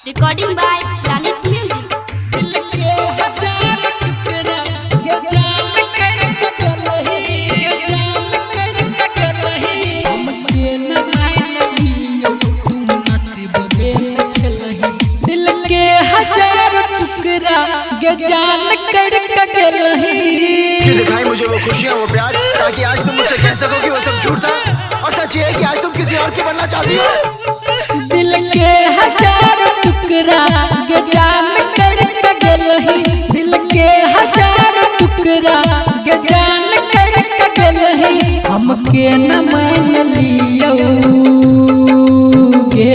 Recording by Planet Music. दिल के हजार टुकड़ा ये जान कर कगलही ये जान कर कगलही हमके न मान लियो तू नसीब में छलही दिल के हजार टुकड़ा ये जान कर कगलही कि दिखाई मुझे वो खुशियाँ वो प्यार ताकि आज तुम मुझसे कह सको कि वो सब झूठ था और सच ये है कि आज तुम किसी और की बनना चाहती हो। दिल के हजार टुकड़ा ये जान कर कगलही दिल के हजार टुकड़ा ये जान कर कगलही हमके न मान लियो गे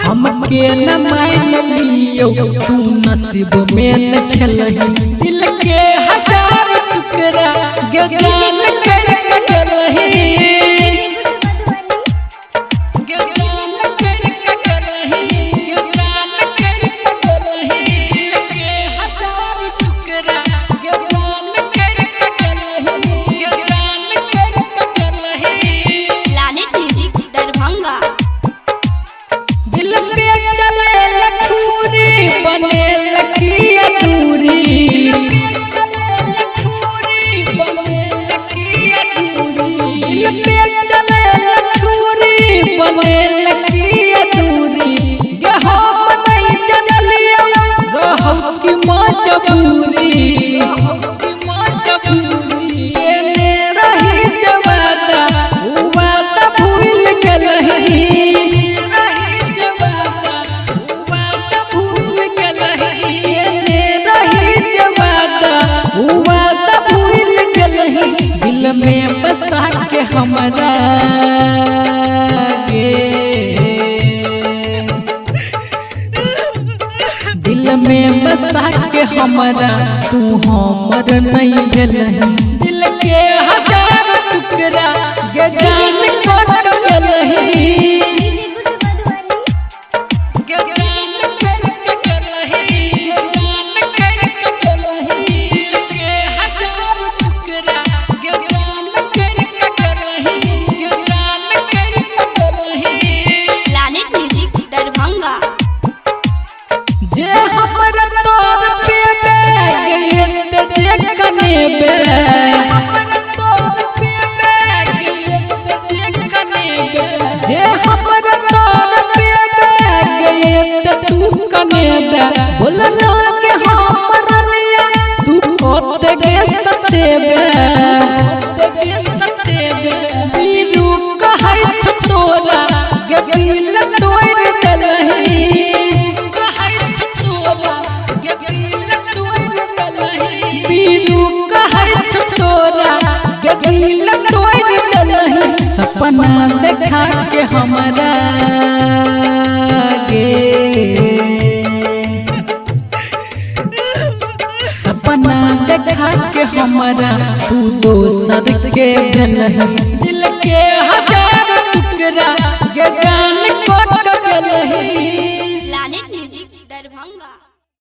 हमके न मान लियो तू नसीब में न छलही दिल के हजार टुकड़ा ये जान कर कगलही Planet Music Darbhanga. दिल पे चले लछूरी बने लकिया दूरी दिल पे चले लछूरी बने लकिया दूरी ये हम नहीं चलियो रहम की मजबूरी ये मेरा ही जवादा वादा भूल गलही दिल में बसा के हमरा गे दिल में बसा के हमरा तू हमर नहीं भेलही दिल के हजार टुकड़ा ये जान कर कगलही Planet Music Darbhanga. जे हमर तोर पे गए ते जे कने बे हमर तोर पे गए ते जे कने बे जे हमर तोर पे गए ते तू कने बे बोलना के हमर लिया तू कोते के सते बे बीनू कहै छ तोरा गे दिल तोड़ दलही बीनू कहै छ तोरा गे दिल तोड़ दलही सपना देखा के हमरा गे सपना देखा के हमरा तू दोसर के भेलही दिल के हजार टुकड़ा ये जान को कगलही।